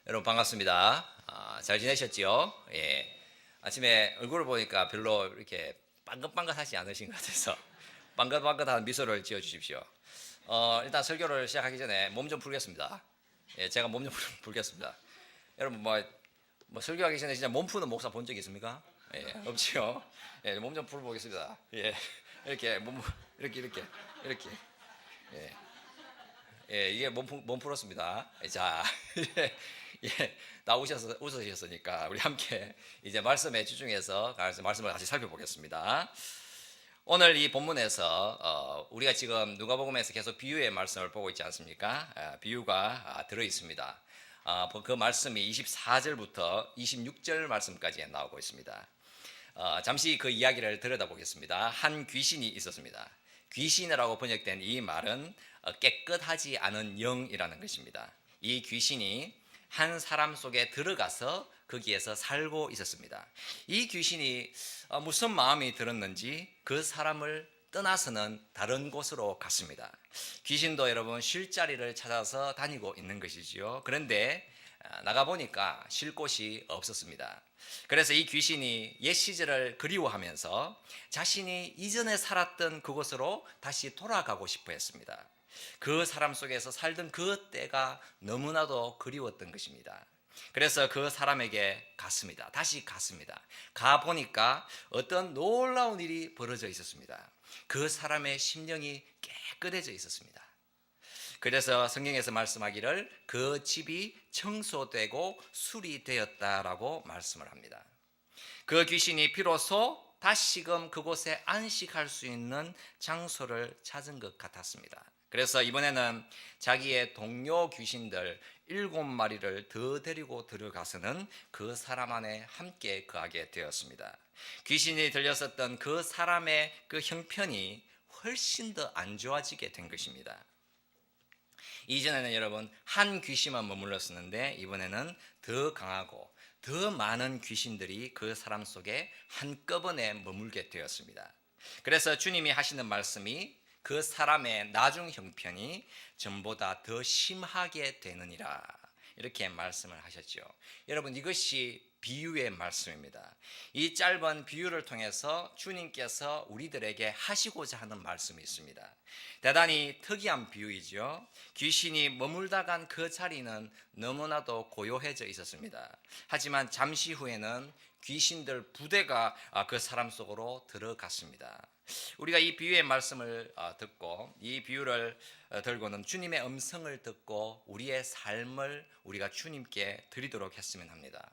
여러분 반갑습니다. 잘 지내셨지요? 예. 아침에 얼굴을 보니까 별로 이렇게 빵긋빵긋하지 않으신 것 같아서 빵긋빵긋한 미소를 지어 주십시오. 일단 설교를 시작하기 전에 몸 좀 풀겠습니다. 예, 제가 몸 좀 풀겠습니다. 여러분 뭐 설교하기 전에 진짜 몸 푸는 목사 본 적 있습니까? 예, 없지요? 예, 몸 좀 풀어보겠습니다. 예, 이렇게 이렇게. 예. 예, 이게 몸 풀었습니다. 자, 예, 웃으셨으니까 우리 함께 이제 말씀에 집중해서 말씀을 같이 살펴보겠습니다. 오늘 이 본문에서 우리가 지금 누가복음에서 계속 비유의 말씀을 보고 있지 않습니까? 비유가 들어 있습니다. 그 말씀이 24절부터 26절 말씀까지 나오고 있습니다. 잠시 그 이야기를 들여다보겠습니다. 한 귀신이 있었습니다. 귀신이라고 번역된 이 말은 깨끗하지 않은 영이라는 것입니다. 이 귀신이 한 사람 속에 들어가서 거기에서 살고 있었습니다. 이 귀신이 무슨 마음이 들었는지 그 사람을 떠나서는 다른 곳으로 갔습니다. 귀신도 여러분 쉴 자리를 찾아서 다니고 있는 것이지요. 그런데 나가보니까 쉴 곳이 없었습니다. 그래서 이 귀신이 옛 시절을 그리워하면서 자신이 이전에 살았던 그곳으로 다시 돌아가고 싶어 했습니다. 그 사람 속에서 살던 그 때가 너무나도 그리웠던 것입니다. 그래서 그 사람에게 갔습니다. 다시 갔습니다. 가보니까 어떤 놀라운 일이 벌어져 있었습니다. 그 사람의 심령이 깨끗해져 있었습니다. 그래서 성경에서 말씀하기를 그 집이 청소되고 수리되었다라고 말씀을 합니다. 그 귀신이 비로소 다시금 그곳에 안식할 수 있는 장소를 찾은 것 같았습니다. 그래서 이번에는 자기의 동료 귀신들 7마리를 더 데리고 들어가서는 그 사람 안에 함께 거하게 되었습니다. 귀신이 들렸었던 그 사람의 그 형편이 훨씬 더 안 좋아지게 된 것입니다. 이전에는 여러분 한 귀신만 머물렀었는데 이번에는 더 강하고 더 많은 귀신들이 그 사람 속에 한꺼번에 머물게 되었습니다. 그래서 주님이 하시는 말씀이 그 사람의 나중 형편이 전보다 더 심하게 되느니라 이렇게 말씀을 하셨죠. 여러분 이것이 비유의 말씀입니다. 이 짧은 비유를 통해서 주님께서 우리들에게 하시고자 하는 말씀이 있습니다. 대단히 특이한 비유이죠. 귀신이 머물다 간 그 자리는 너무나도 고요해져 있었습니다. 하지만 잠시 후에는 귀신들 부대가 그 사람 속으로 들어갔습니다. 우리가 이 비유의 말씀을 듣고 이 비유를 들고는 주님의 음성을 듣고 우리의 삶을 우리가 주님께 드리도록 했으면 합니다.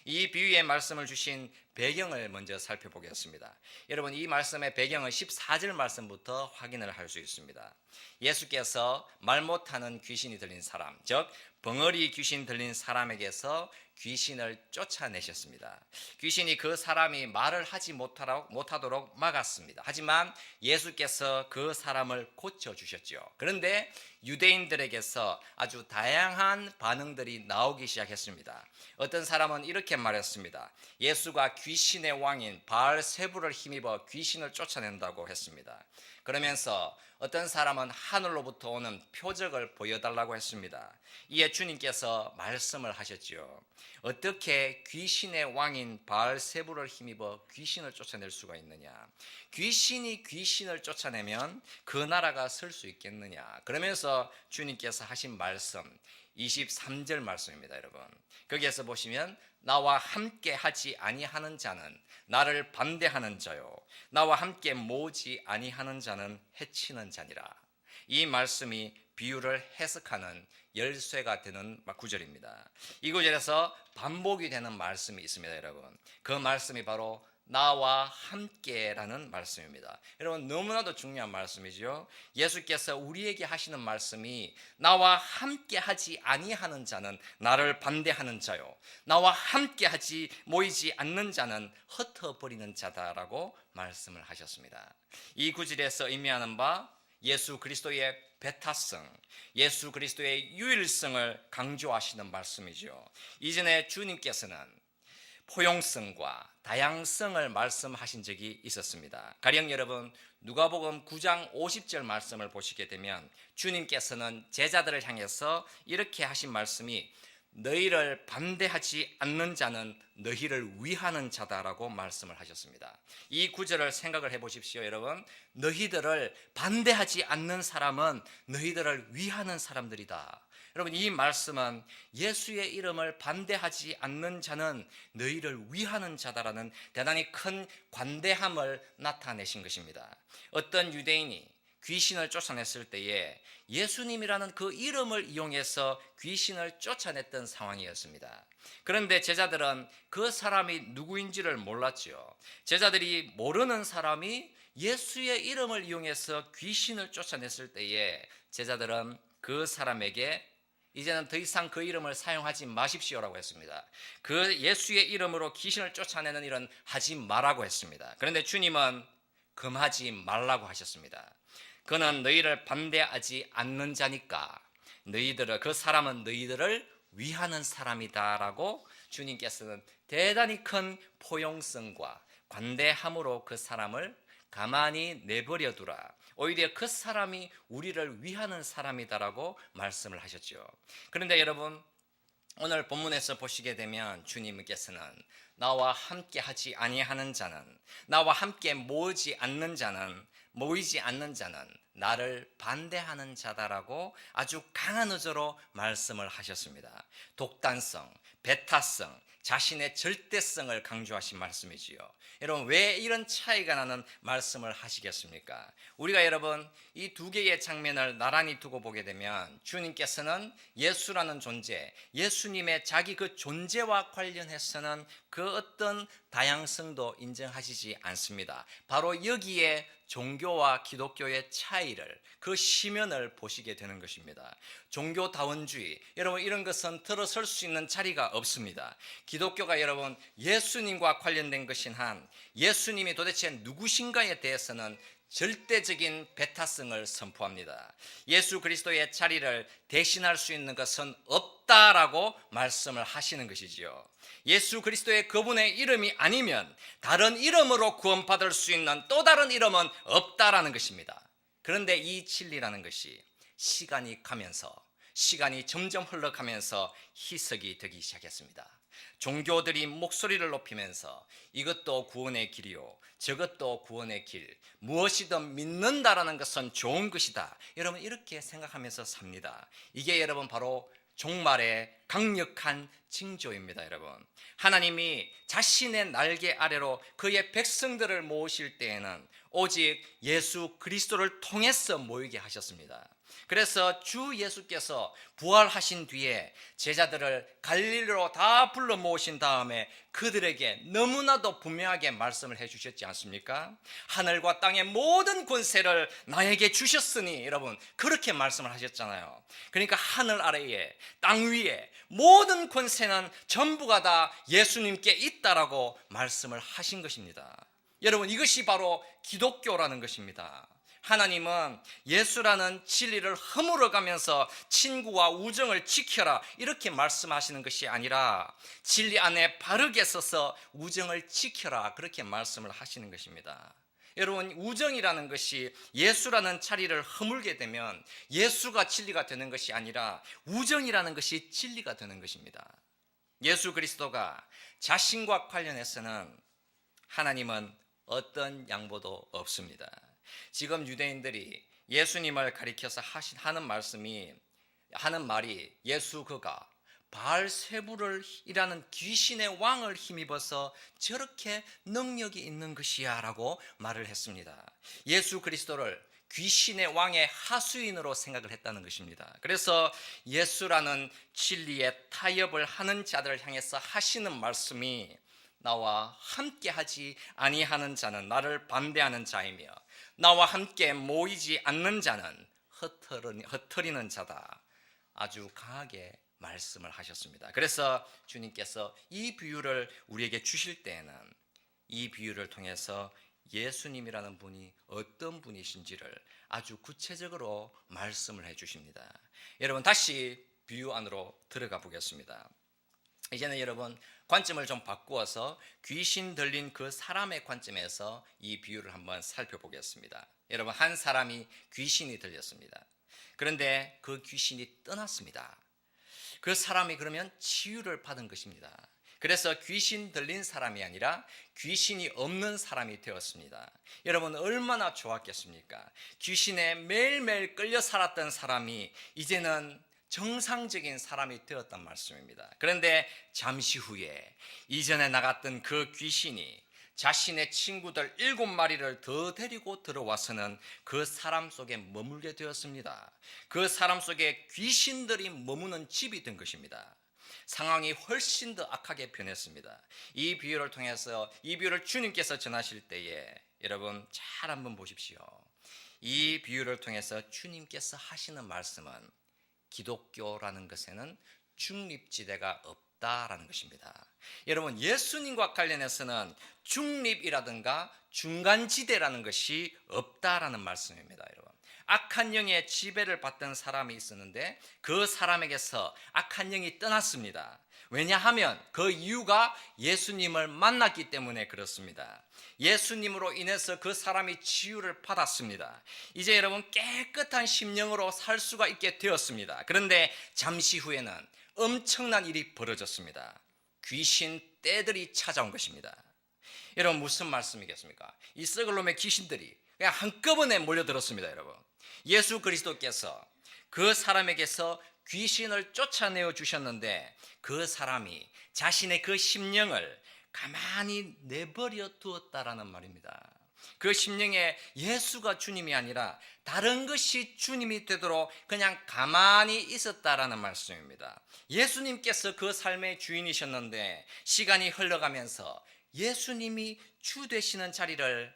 이 비유의 말씀을 주신 배경을 먼저 살펴보겠습니다. 여러분 이 말씀의 배경은 14절 말씀부터 확인을 할 수 있습니다. 예수께서 말 못하는 귀신이 들린 사람, 즉 벙어리 귀신 들린 사람에게서 귀신을 쫓아내셨습니다. 귀신이 그 사람이 말을 하지 못하도록 막았습니다. 하지만 예수께서 그 사람을 고쳐주셨죠. 그런데 유대인들에게서 아주 다양한 반응들이 나오기 시작했습니다. 어떤 사람은 이렇게 말했습니다. 예수가 귀신의 왕인 바알세불을 힘입어 귀신을 쫓아낸다고 했습니다. 그러면서 어떤 사람은 하늘로부터 오는 표적을 보여달라고 했습니다. 이에 주님께서 말씀을 하셨지요. 어떻게 귀신의 왕인 바알세불을 힘입어 귀신을 쫓아낼 수가 있느냐? 귀신이 귀신을 쫓아내면 그 나라가 설 수 있겠느냐? 그러면서 주님께서 하신 말씀 23절 말씀입니다, 여러분. 거기에서 보시면 나와 함께 하지 아니하는 자는 나를 반대하는 자요 나와 함께 모으지 아니하는 자는 해치는 자니라. 이 말씀이 비유를 해석하는 열쇠가 되는 구절입니다. 이 구절에서 반복이 되는 말씀이 있습니다, 여러분. 그 말씀이 바로 나와 함께라는 말씀입니다. 여러분 너무나도 중요한 말씀이죠. 예수께서 우리에게 하시는 말씀이 나와 함께 하지 아니하는 자는 나를 반대하는 자요 나와 함께 하지 모이지 않는 자는 흩어버리는 자다라고 말씀을 하셨습니다. 이 구절에서 의미하는 바 예수 그리스도의 배타성, 예수 그리스도의 유일성을 강조하시는 말씀이죠. 이전에 주님께서는 포용성과 다양성을 말씀하신 적이 있었습니다. 가령 여러분 누가복음 9장 50절 말씀을 보시게 되면 주님께서는 제자들을 향해서 이렇게 하신 말씀이 너희를 반대하지 않는 자는 너희를 위하는 자다라고 말씀을 하셨습니다. 이 구절을 생각을 해보십시오. 여러분, 너희들을 반대하지 않는 사람은 너희들을 위하는 사람들이다. 여러분, 이 말씀은 예수의 이름을 반대하지 않는 자는 너희를 위하는 자다라는 대단히 큰 관대함을 나타내신 것입니다. 어떤 유대인이 귀신을 쫓아냈을 때에 예수님이라는 그 이름을 이용해서 귀신을 쫓아냈던 상황이었습니다. 그런데 제자들은 그 사람이 누구인지를 몰랐죠. 제자들이 모르는 사람이 예수의 이름을 이용해서 귀신을 쫓아냈을 때에 제자들은 그 사람에게 이제는 더 이상 그 이름을 사용하지 마십시오라고 했습니다. 그 예수의 이름으로 귀신을 쫓아내는 일은 하지 말라고 했습니다. 그런데 주님은 금하지 말라고 하셨습니다. 그는 너희를 반대하지 않는 자니까 그 사람은 너희들을 위하는 사람이다라고 주님께서는 대단히 큰 포용성과 관대함으로 그 사람을 가만히 내버려 두라. 오히려 그 사람이 우리를 위하는 사람이다라고 말씀을 하셨죠. 그런데 여러분, 오늘 본문에서 보시게 되면 주님께서는 나와 함께 하지 아니하는 자는, 나와 함께 모이지 않는 자는 나를 반대하는 자다라고 아주 강한 어조로 말씀을 하셨습니다. 독단성, 배타성, 자신의 절대성을 강조하신 말씀이지요. 여러분, 왜 이런 차이가 나는 말씀을 하시겠습니까? 우리가 여러분 이 두 개의 장면을 나란히 두고 보게 되면 주님께서는 예수라는 존재, 예수님의 자기 그 존재와 관련해서는 그 어떤 다양성도 인정하시지 않습니다. 바로 여기에 종교와 기독교의 차이를, 그 심연을 보시게 되는 것입니다. 종교다원주의, 여러분 이런 것은 들어설 수 있는 자리가 없습니다. 기독교가 여러분 예수님과 관련된 것인 한 예수님이 도대체 누구신가에 대해서는 절대적인 배타성을 선포합니다. 예수 그리스도의 자리를 대신할 수 있는 것은 없다라고 말씀을 하시는 것이지요. 예수 그리스도의 그분의 이름이 아니면 다른 이름으로 구원받을 수 있는 또 다른 이름은 없다라는 것입니다. 그런데 이 진리라는 것이 시간이 점점 흘러가면서 희석이 되기 시작했습니다. 종교들이 목소리를 높이면서 이것도 구원의 길이요, 저것도 구원의 길, 무엇이든 믿는다라는 것은 좋은 것이다, 여러분 이렇게 생각하면서 삽니다. 이게 여러분 바로 종말의 강력한 징조입니다. 여러분, 하나님이 자신의 날개 아래로 그의 백성들을 모으실 때에는 오직 예수 그리스도를 통해서 모이게 하셨습니다. 그래서 주 예수께서 부활하신 뒤에 제자들을 갈릴리로 다 불러 모으신 다음에 그들에게 너무나도 분명하게 말씀을 해주셨지 않습니까? 하늘과 땅의 모든 권세를 나에게 주셨으니, 여러분 그렇게 말씀을 하셨잖아요. 그러니까 하늘 아래에 땅 위에 모든 권세는 전부가 다 예수님께 있다라고 말씀을 하신 것입니다. 여러분, 이것이 바로 기독교라는 것입니다. 하나님은 예수라는 진리를 허물어가면서 친구와 우정을 지켜라 이렇게 말씀하시는 것이 아니라 진리 안에 바르게 서서 우정을 지켜라 그렇게 말씀을 하시는 것입니다. 여러분, 우정이라는 것이 예수라는 자리를 허물게 되면 예수가 진리가 되는 것이 아니라 우정이라는 것이 진리가 되는 것입니다. 예수 그리스도가 자신과 관련해서는 하나님은 어떤 양보도 없습니다. 지금 유대인들이 예수님을 가리켜서 하는 말이 예수 그가 바알세불이라는 귀신의 왕을 힘입어서 저렇게 능력이 있는 것이야 라고 말을 했습니다. 예수 그리스도를 귀신의 왕의 하수인으로 생각을 했다는 것입니다. 그래서 예수라는 진리의 타협을 하는 자들을 향해서 하시는 말씀이 나와 함께하지 아니하는 자는 나를 반대하는 자이며 나와 함께 모이지 않는 자는 흩어리는 자다, 아주 강하게 말씀을 하셨습니다. 그래서 주님께서 이 비유를 우리에게 주실 때에는 이 비유를 통해서 예수님이라는 분이 어떤 분이신지를 아주 구체적으로 말씀을 해 주십니다. 여러분, 다시 비유 안으로 들어가 보겠습니다. 이제는 여러분 관점을 좀 바꾸어서 귀신 들린 그 사람의 관점에서 이 비유를 한번 살펴보겠습니다. 여러분, 한 사람이 귀신이 들렸습니다. 그런데 그 귀신이 떠났습니다. 그 사람이 그러면 치유를 받은 것입니다. 그래서 귀신 들린 사람이 아니라 귀신이 없는 사람이 되었습니다. 여러분 얼마나 좋았겠습니까? 귀신에 매일매일 끌려 살았던 사람이 이제는 정상적인 사람이 되었단 말씀입니다. 그런데 잠시 후에 이전에 나갔던 그 귀신이 자신의 친구들 7마리를 더 데리고 들어와서는 그 사람 속에 머물게 되었습니다. 그 사람 속에 귀신들이 머무는 집이 된 것입니다. 상황이 훨씬 더 악하게 변했습니다. 이 비유를 통해서 이 비유를 주님께서 전하실 때에 여러분 잘 한번 보십시오. 이 비유를 통해서 주님께서 하시는 말씀은 기독교라는 것에는 중립지대가 없다라는 것입니다. 여러분 예수님과 관련해서는 중립이라든가 중간지대라는 것이 없다라는 말씀입니다. 여러분 악한 영의 지배를 받던 사람이 있었는데 그 사람에게서 악한 영이 떠났습니다. 왜냐하면 그 이유가 예수님을 만났기 때문에 그렇습니다. 예수님으로 인해서 그 사람이 치유를 받았습니다. 이제 여러분 깨끗한 심령으로 살 수가 있게 되었습니다. 그런데 잠시 후에는 엄청난 일이 벌어졌습니다. 귀신 떼들이 찾아온 것입니다. 여러분 무슨 말씀이겠습니까? 이 썩을 놈의 귀신들이 그냥 한꺼번에 몰려들었습니다. 여러분 예수 그리스도께서 그 사람에게서 귀신을 쫓아내어 주셨는데 그 사람이 자신의 그 심령을 가만히 내버려 두었다라는 말입니다. 그 심령에 예수가 주님이 아니라 다른 것이 주님이 되도록 그냥 가만히 있었다라는 말씀입니다. 예수님께서 그 삶의 주인이셨는데 시간이 흘러가면서 예수님이 주 되시는 자리를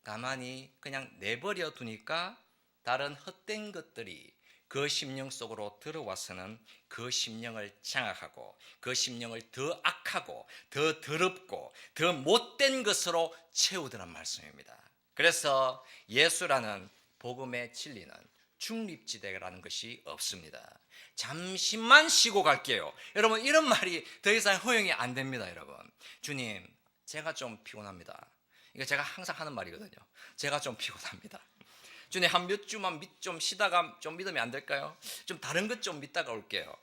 가만히 그냥 내버려 두니까 다른 헛된 것들이 그 심령 속으로 들어와서는 그 심령을 장악하고 그 심령을 더 악하고 더 더럽고 더 못된 것으로 채우더란 말씀입니다. 그래서 예수라는 복음의 진리는 중립지대라는 것이 없습니다. 잠시만 쉬고 갈게요. 여러분 이런 말이 더 이상 허용이 안 됩니다. 여러분 주님 제가 좀 피곤합니다. 이거 제가 항상 하는 말이거든요. 제가 좀 피곤합니다. 주님 한 몇 주만 좀 쉬다가 좀 믿으면 안 될까요? 좀 다른 것 좀 믿다가 올게요.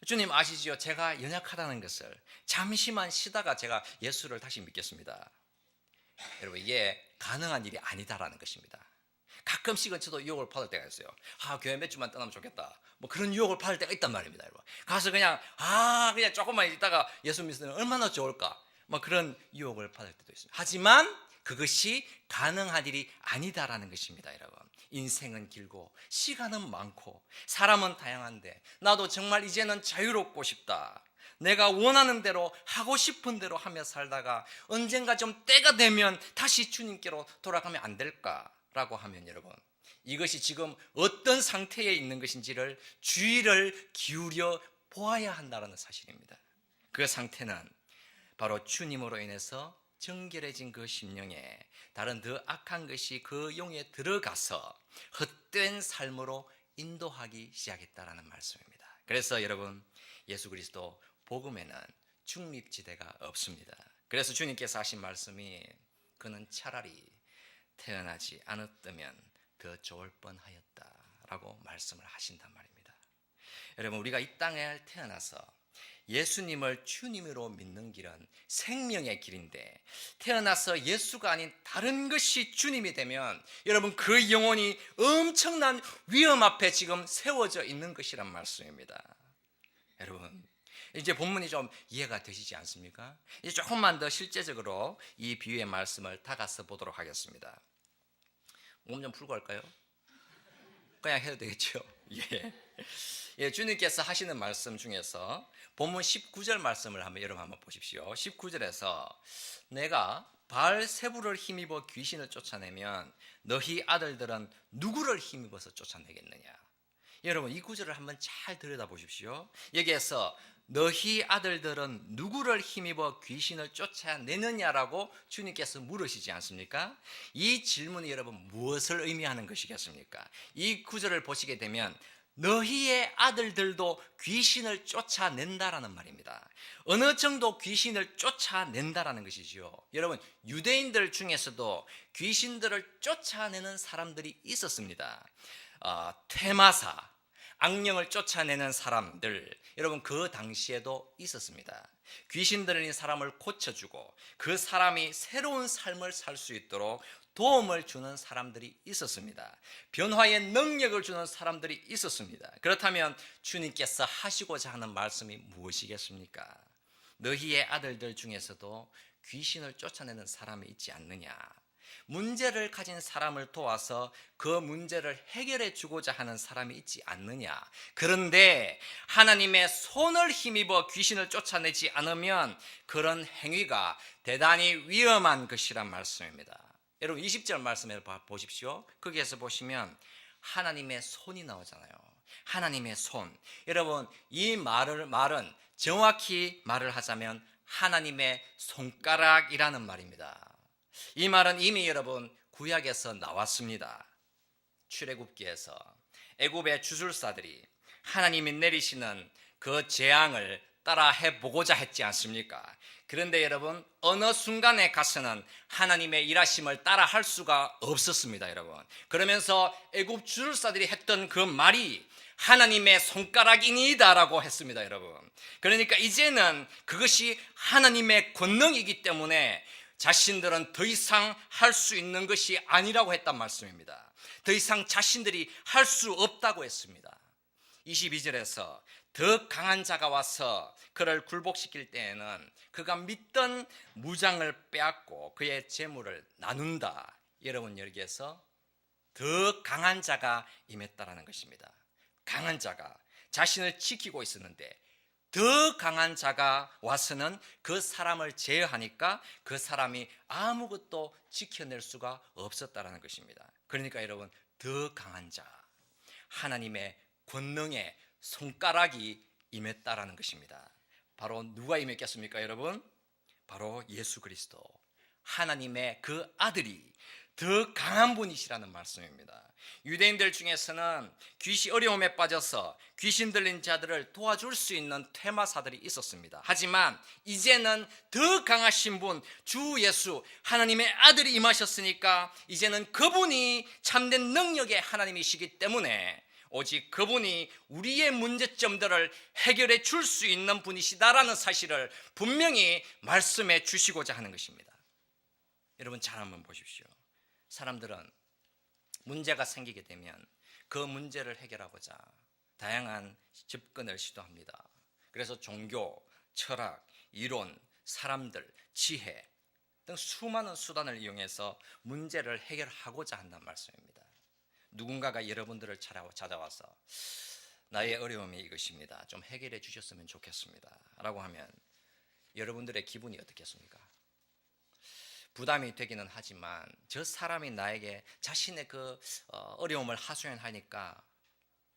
주님 아시지요? 제가 연약하다는 것을 잠시만 쉬다가 제가 예수를 다시 믿겠습니다. 여러분 이게 가능한 일이 아니다라는 것입니다. 가끔씩은 저도 유혹을 받을 때가 있어요. 교회 몇 주만 떠나면 좋겠다. 뭐 그런 유혹을 받을 때가 있단 말입니다. 여러분. 가서 그냥 그냥 조금만 있다가 예수 믿으면 얼마나 좋을까? 뭐 그런 유혹을 받을 때도 있습니다. 하지만 그것이 가능한 일이 아니다라는 것입니다. 여러분 인생은 길고 시간은 많고 사람은 다양한데 나도 정말 이제는 자유롭고 싶다. 내가 원하는 대로 하고 싶은 대로 하며 살다가 언젠가 좀 때가 되면 다시 주님께로 돌아가면 안 될까라고 하면 여러분 이것이 지금 어떤 상태에 있는 것인지를 주의를 기울여 보아야 한다는 사실입니다. 그 상태는 바로 주님으로 인해서 정결해진 그 심령에 다른 더 악한 것이 그 영에 들어가서 헛된 삶으로 인도하기 시작했다라는 말씀입니다. 그래서 여러분 예수 그리스도 복음에는 중립지대가 없습니다. 그래서 주님께서 하신 말씀이 그는 차라리 태어나지 않았다면 더 좋을 뻔하였다라고 말씀을 하신단 말입니다. 여러분 우리가 이 땅에 태어나서 예수님을 주님으로 믿는 길은 생명의 길인데 태어나서 예수가 아닌 다른 것이 주님이 되면 여러분 그 영혼이 엄청난 위험 앞에 지금 세워져 있는 것이란 말씀입니다. 여러분 이제 본문이 좀 이해가 되시지 않습니까? 이제 조금만 더 실제적으로 이 비유의 말씀을 다가서 보도록 하겠습니다. 몸 좀 풀고 할까요? 그냥 해도 되겠죠? 예, 주님께서 하시는 말씀 중에서 본문 19절 말씀을 여러분 한번 보십시오. 19절에서 내가 바알세불을 힘입어 귀신을 쫓아내면 너희 아들들은 누구를 힘입어서 쫓아내겠느냐? 여러분 이 구절을 한번 잘 들여다보십시오. 여기에서 너희 아들들은 누구를 힘입어 귀신을 쫓아내느냐라고 주님께서 물으시지 않습니까? 이 질문이 여러분 무엇을 의미하는 것이겠습니까? 이 구절을 보시게 되면 너희의 아들들도 귀신을 쫓아낸다라는 말입니다. 어느 정도 귀신을 쫓아낸다라는 것이지요. 여러분 유대인들 중에서도 귀신들을 쫓아내는 사람들이 있었습니다. 퇴마사, 악령을 쫓아내는 사람들, 여러분 그 당시에도 있었습니다. 귀신 들린 사람을 고쳐주고 그 사람이 새로운 삶을 살 수 있도록 도움을 주는 사람들이 있었습니다. 변화의 능력을 주는 사람들이 있었습니다. 그렇다면 주님께서 하시고자 하는 말씀이 무엇이겠습니까? 너희의 아들들 중에서도 귀신을 쫓아내는 사람이 있지 않느냐? 문제를 가진 사람을 도와서 그 문제를 해결해 주고자 하는 사람이 있지 않느냐? 그런데 하나님의 손을 힘입어 귀신을 쫓아내지 않으면 그런 행위가 대단히 위험한 것이란 말씀입니다. 여러분 20절 말씀을 보십시오. 거기에서 보시면 하나님의 손이 나오잖아요. 하나님의 손. 여러분 이 말은 정확히 말을 하자면 하나님의 손가락이라는 말입니다. 이 말은 이미 여러분 구약에서 나왔습니다. 출애굽기에서 애굽의 주술사들이 하나님이 내리시는 그 재앙을 따라 해보고자 했지 않습니까? 그런데 여러분 어느 순간에 가서는 하나님의 일하심을 따라 할 수가 없었습니다. 여러분 그러면서 애굽 주술사들이 했던 그 말이 하나님의 손가락이니이다 라고 했습니다. 여러분 그러니까 이제는 그것이 하나님의 권능이기 때문에 자신들은 더 이상 할 수 있는 것이 아니라고 했단 말씀입니다. 더 이상 자신들이 할 수 없다고 했습니다. 22절에서 더 강한 자가 와서 그를 굴복시킬 때에는 그가 믿던 무장을 빼앗고 그의 재물을 나눈다. 여러분 여기에서 더 강한 자가 임했다라는 것입니다. 강한 자가 자신을 지키고 있었는데 더 강한 자가 와서는 그 사람을 제어하니까 그 사람이 아무것도 지켜낼 수가 없었다라는 것입니다. 그러니까 여러분 더 강한 자, 하나님의 권능의 손가락이 임했다라는 것입니다. 바로 누가 임했겠습니까 여러분? 바로 예수 그리스도 하나님의 그 아들이 더 강한 분이시라는 말씀입니다. 유대인들 중에서는 어려움에 빠져서 귀신 들린 자들을 도와줄 수 있는 퇴마사들이 있었습니다. 하지만 이제는 더 강하신 분, 주 예수 하나님의 아들이 임하셨으니까 이제는 그분이 참된 능력의 하나님이시기 때문에 오직 그분이 우리의 문제점들을 해결해 줄 수 있는 분이시다라는 사실을 분명히 말씀해 주시고자 하는 것입니다. 여러분 잘 한번 보십시오. 사람들은 문제가 생기게 되면 그 문제를 해결하고자 다양한 접근을 시도합니다. 그래서 종교, 철학, 이론, 사람들, 지혜 등 수많은 수단을 이용해서 문제를 해결하고자 한다는 말씀입니다. 누군가가 여러분들을 찾아와서 나의 어려움이 이것입니다. 좀 해결해 주셨으면 좋겠습니다. 라고 하면 여러분들의 기분이 어떻겠습니까? 부담이 되기는 하지만 저 사람이 나에게 자신의 그 어려움을 하소연하니까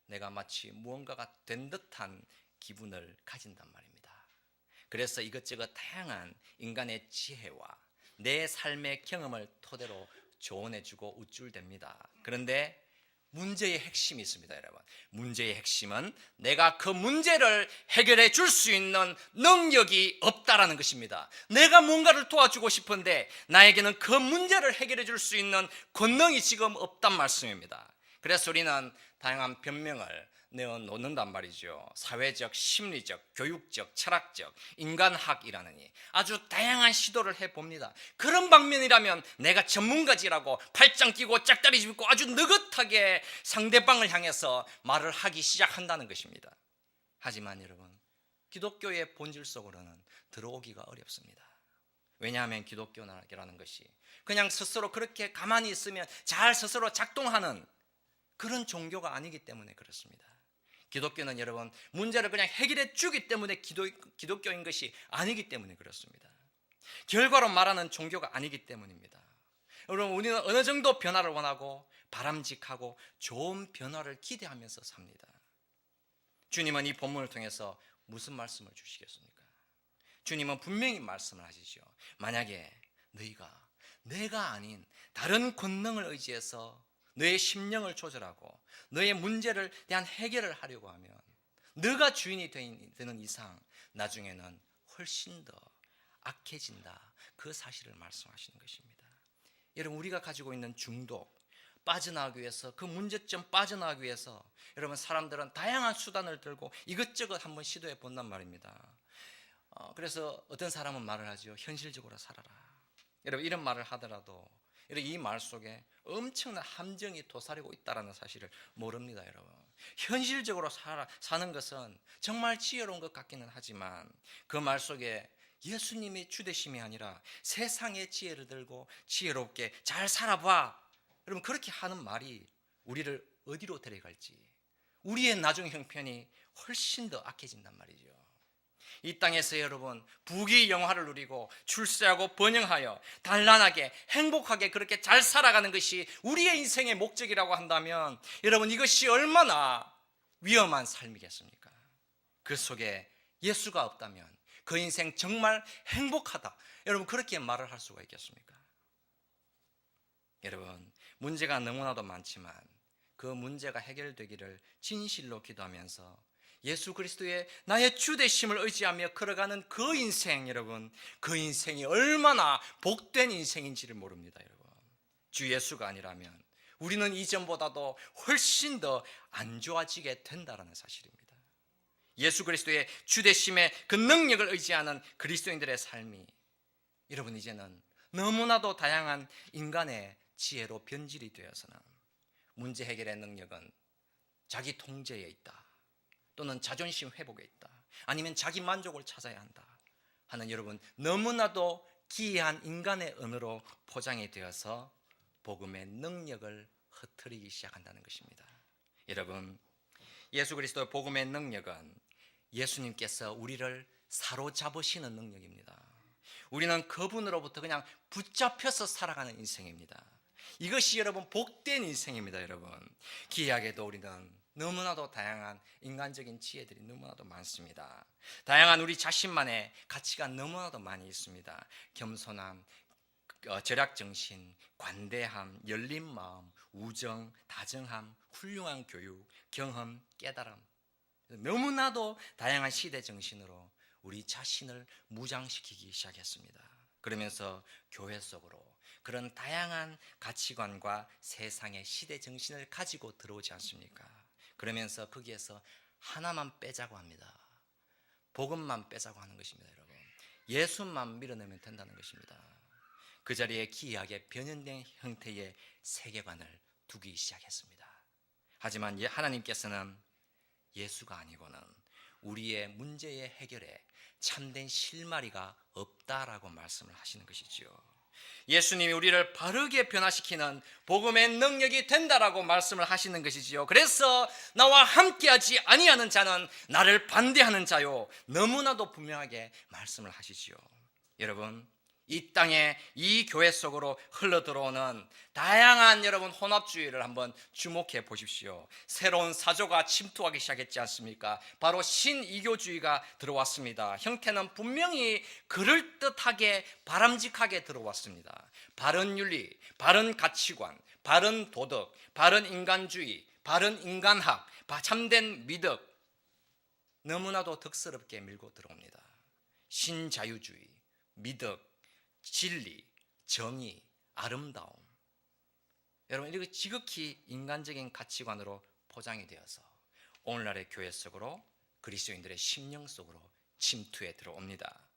내가 마치 무언가가 된 듯한 기분을 가진단 말입니다. 그래서 이것저것 다양한 인간의 지혜와 내 삶의 경험을 토대로 조언해주고 우쭐댑니다. 그런데 문제의 핵심이 있습니다, 여러분. 문제의 핵심은 내가 그 문제를 해결해 줄 수 있는 능력이 없다라는 것입니다. 내가 뭔가를 도와주고 싶은데 나에게는 그 문제를 해결해 줄 수 있는 권능이 지금 없단 말씀입니다. 그래서 우리는 다양한 변명을 내어놓는단 말이죠. 사회적, 심리적, 교육적, 철학적, 인간학이라느니 아주 다양한 시도를 해봅니다. 그런 방면이라면 내가 전문가지라고 팔짱 끼고 짝다리 짚고 아주 느긋하게 상대방을 향해서 말을 하기 시작한다는 것입니다. 하지만 여러분, 기독교의 본질 속으로는 들어오기가 어렵습니다. 왜냐하면 기독교라는 것이 그냥 스스로 그렇게 가만히 있으면 잘 스스로 작동하는 그런 종교가 아니기 때문에 그렇습니다. 기독교는 여러분 문제를 그냥 해결해 주기 때문에 기독교인 것이 아니기 때문에 그렇습니다. 결과로 말하는 종교가 아니기 때문입니다. 여러분 우리는 어느 정도 변화를 원하고 바람직하고 좋은 변화를 기대하면서 삽니다. 주님은 이 본문을 통해서 무슨 말씀을 주시겠습니까? 주님은 분명히 말씀을 하시죠. 만약에 너희가 내가 아닌 다른 권능을 의지해서 너의 심령을 조절하고 너의 문제를 대한 해결을 하려고 하면 너가 주인이 되는 이상 나중에는 훨씬 더 악해진다. 그 사실을 말씀하시는 것입니다. 여러분 우리가 가지고 있는 중독, 빠져나가기 위해서, 그 문제점 빠져나가기 위해서 여러분 사람들은 다양한 수단을 들고 이것저것 한번 시도해 본단 말입니다. 그래서 어떤 사람은 말을 하죠. 현실적으로 살아라. 여러분 이런 말을 하더라도 이 말 속에 엄청난 함정이 도사리고 있다는 사실을 모릅니다. 여러분 현실적으로 사는 것은 정말 지혜로운 것 같기는 하지만 그 말 속에 예수님의 주되심이 아니라 세상의 지혜를 들고 지혜롭게 잘 살아봐, 여러분 그렇게 하는 말이 우리를 어디로 데려갈지, 우리의 나중 형편이 훨씬 더 악해진단 말이죠. 이 땅에서 여러분 부귀 영화를 누리고 출세하고 번영하여 단란하게 행복하게 그렇게 잘 살아가는 것이 우리의 인생의 목적이라고 한다면 여러분 이것이 얼마나 위험한 삶이겠습니까? 그 속에 예수가 없다면 그 인생 정말 행복하다, 여러분 그렇게 말을 할 수가 있겠습니까? 여러분 문제가 너무나도 많지만 그 문제가 해결되기를 진실로 기도하면서 예수 그리스도의 나의 주되심을 의지하며 걸어가는 그 인생, 여러분 그 인생이 얼마나 복된 인생인지를 모릅니다. 여러분 주 예수가 아니라면 우리는 이전보다도 훨씬 더 안 좋아지게 된다는 사실입니다. 예수 그리스도의 주되심의 그 능력을 의지하는 그리스도인들의 삶이 여러분 이제는 너무나도 다양한 인간의 지혜로 변질이 되어서는 문제 해결의 능력은 자기 통제에 있다, 또는 자존심 회복에 있다, 아니면 자기 만족을 찾아야 한다 하는 여러분 너무나도 기이한 인간의 언어로 포장이 되어서 복음의 능력을 흐트리기 시작한다는 것입니다. 여러분 예수 그리스도의 복음의 능력은 예수님께서 우리를 사로잡으시는 능력입니다. 우리는 그분으로부터 그냥 붙잡혀서 살아가는 인생입니다. 이것이 여러분 복된 인생입니다. 여러분 기이하게도 우리는 너무나도 다양한 인간적인 지혜들이 너무나도 많습니다. 다양한 우리 자신만의 가치가 너무나도 많이 있습니다. 겸손함, 절약정신, 관대함, 열린 마음, 우정, 다정함, 훌륭한 교육, 경험, 깨달음, 너무나도 다양한 시대 정신으로 우리 자신을 무장시키기 시작했습니다. 그러면서 교회 속으로 그런 다양한 가치관과 세상의 시대 정신을 가지고 들어오지 않습니까? 그러면서 거기에서 하나만 빼자고 합니다. 복음만 빼자고 하는 것입니다. 여러분 예수만 밀어내면 된다는 것입니다. 그 자리에 기이하게 변형된 형태의 세계관을 두기 시작했습니다. 하지만 하나님께서는 예수가 아니고는 우리의 문제의 해결에 참된 실마리가 없다라고 말씀을 하시는 것이지요. 예수님이 우리를 바르게 변화시키는 복음의 능력이 된다라고 말씀을 하시는 것이지요. 그래서 나와 함께하지 아니하는 자는 나를 반대하는 자요, 너무나도 분명하게 말씀을 하시지요. 여러분 이 땅에 이 교회 속으로 흘러들어오는 다양한 여러분 혼합주의를 한번 주목해 보십시오. 새로운 사조가 침투하기 시작했지 않습니까? 바로 신이교주의가 들어왔습니다. 형태는 분명히 그럴듯하게 바람직하게 들어왔습니다. 바른 윤리, 바른 가치관, 바른 도덕, 바른 인간주의, 바른 인간학, 참된 미덕, 너무나도 덕스럽게 밀고 들어옵니다. 신자유주의, 미덕, 진리, 정의, 아름다움, 여러분 이거 지극히 인간적인 가치관으로 포장이 되어서 오늘날의 교회 속으로 그리스도인들의 심령 속으로 침투해 들어옵니다.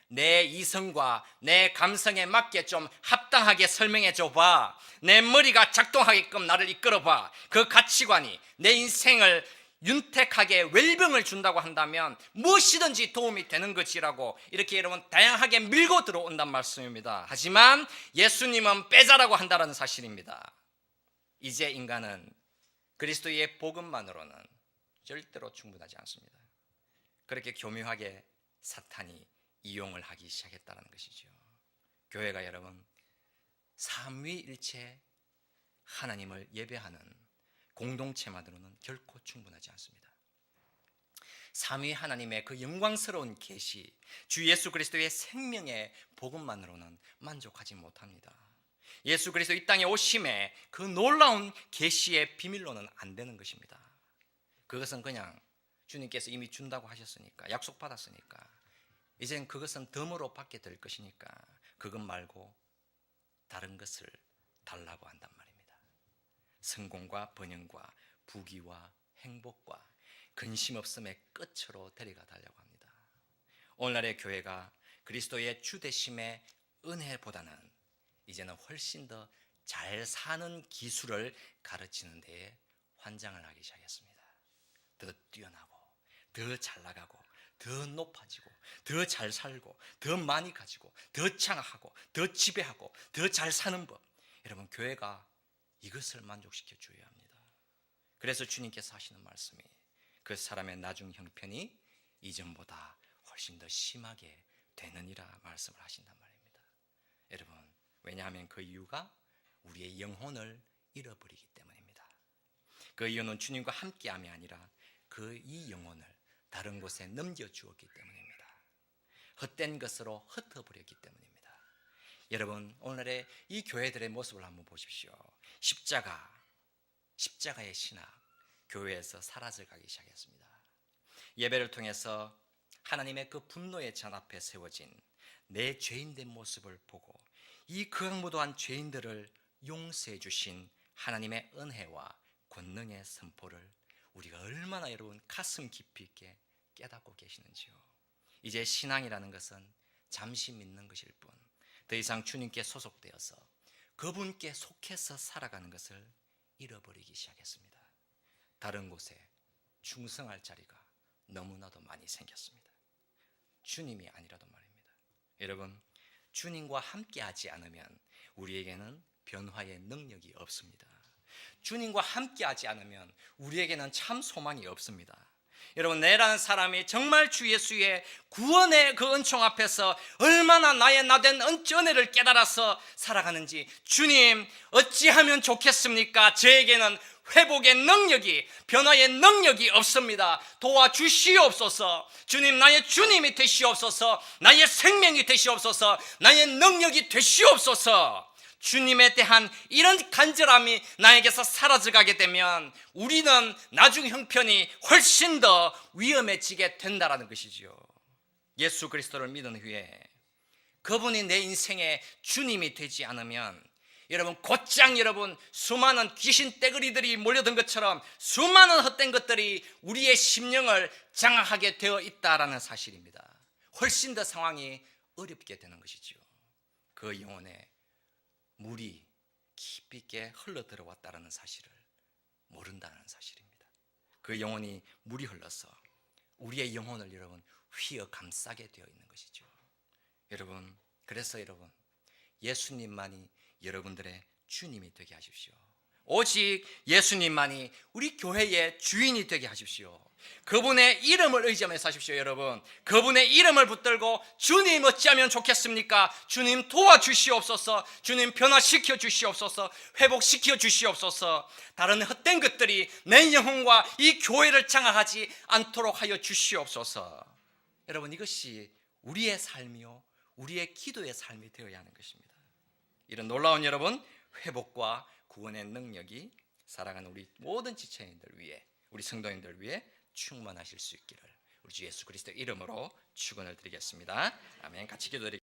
내 이성과 내 감성에 맞게 좀 합당하게 설명해 줘봐, 내 머리가 작동하게끔 나를 이끌어봐, 그 가치관이 내 인생을 윤택하게 웰병을 준다고 한다면 무엇이든지 도움이 되는 것이라고 이렇게 여러분 다양하게 밀고 들어온단 말씀입니다. 하지만 예수님은 빼자라고 한다는 사실입니다. 이제 인간은 그리스도의 복음만으로는 절대로 충분하지 않습니다. 그렇게 교묘하게 사탄이 이용을 하기 시작했다는 것이죠. 교회가 여러분 삼위일체 하나님을 예배하는 공동체만으로는 결코 충분하지 않습니다. 삼위 하나님의 그 영광스러운 계시, 주 예수 그리스도의 생명의 복음만으로는 만족하지 못합니다. 예수 그리스도 이 땅에 오심에 그 놀라운 계시의 비밀로는 안 되는 것입니다. 그것은 그냥 주님께서 이미 준다고 하셨으니까, 약속받았으니까 이젠 그것은 덤으로 받게 될 것이니까 그것 말고 다른 것을 달라고 한단 말입니다. 성공과 번영과 부귀와 행복과 근심 없음의 끝으로 데려가 달라고 합니다. 오늘날의 교회가 그리스도의 주되심의 은혜보다는 이제는 훨씬 더 잘 사는 기술을 가르치는 데에 환장을 하기 시작했습니다. 더 뛰어나고 더 잘 나가고 더 높아지고 더 잘 살고 더 많이 가지고 더 장악하고 더 지배하고 더 잘 사는 법. 여러분, 교회가 이것을 만족시켜 줘야 합니다. 그래서 주님께서 하시는 말씀이 그 사람의 나중 형편이 이전보다 훨씬 더 심하게 되느니라 말씀을 하신단 말입니다. 여러분, 왜냐하면 그 이유가 우리의 영혼을 잃어버리기 때문입니다. 그 이유는 주님과 함께함이 아니라 그 이 영혼을 다른 곳에 넘겨주었기 때문입니다. 헛된 것으로 흩어버렸기 때문입니다. 여러분, 오늘의 이 교회들의 모습을 한번 보십시오. 십자가의 신학, 교회에서 사라져가기 시작했습니다. 예배를 통해서 하나님의 그 분노의 전 앞에 세워진 내 죄인된 모습을 보고 이 극악무도한 죄인들을 용서해 주신 하나님의 은혜와 권능의 선포를 우리가 얼마나 여러분 가슴 깊이 있게 깨닫고 계시는지요. 이제 신앙이라는 것은 잠시 믿는 것일 뿐 더 이상 주님께 소속되어서 그분께 속해서 살아가는 것을 잃어버리기 시작했습니다. 다른 곳에 충성할 자리가 너무나도 많이 생겼습니다. 주님이 아니라도 말입니다. 여러분, 주님과 함께하지 않으면 우리에게는 변화의 능력이 없습니다. 주님과 함께하지 않으면 우리에게는 참 소망이 없습니다. 여러분, 내라는 사람이 정말 주 예수의 구원의 그 은총 앞에서 얼마나 나의 나된 은혜를 깨달아서 살아가는지, 주님 어찌하면 좋겠습니까? 저에게는 회복의 능력이, 변화의 능력이 없습니다. 도와주시옵소서. 주님, 나의 주님이 되시옵소서. 나의 생명이 되시옵소서. 나의 능력이 되시옵소서. 주님에 대한 이런 간절함이 나에게서 사라져가게 되면 우리는 나중 형편이 훨씬 더 위험해지게 된다는 것이죠. 예수 그리스도를 믿은 후에 그분이 내 인생의 주님이 되지 않으면 여러분, 곧장 여러분 수많은 귀신 떼거리들이 몰려든 것처럼 수많은 헛된 것들이 우리의 심령을 장악하게 되어 있다라는 사실입니다. 훨씬 더 상황이 어렵게 되는 것이죠. 그 영혼에 물이 깊이 있게 흘러 들어왔다는 사실을 모른다는 사실입니다. 그 영혼이 물이 흘러서 우리의 영혼을 여러분 휘어 감싸게 되어 있는 것이죠. 여러분, 그래서 여러분 예수님만이 여러분들의 주님이 되게 하십시오. 오직 예수님만이 우리 교회의 주인이 되게 하십시오. 그분의 이름을 의지하면서 하십시오. 여러분, 그분의 이름을 붙들고 주님 어찌하면 좋겠습니까? 주님 도와주시옵소서. 주님 변화시켜 주시옵소서. 회복시켜 주시옵소서. 다른 헛된 것들이 내 영혼과 이 교회를 장악하지 않도록 하여 주시옵소서. 여러분, 이것이 우리의 삶이요 우리의 기도의 삶이 되어야 하는 것입니다. 이런 놀라운 여러분 회복과 구원의 능력이 살아가는 우리 모든 지체인들 위해, 우리 성도인들 위해 충만하실 수 있기를 우리 주 예수 그리스도의 이름으로 축원을 드리겠습니다. 아멘. 같이 기도드리겠습니다.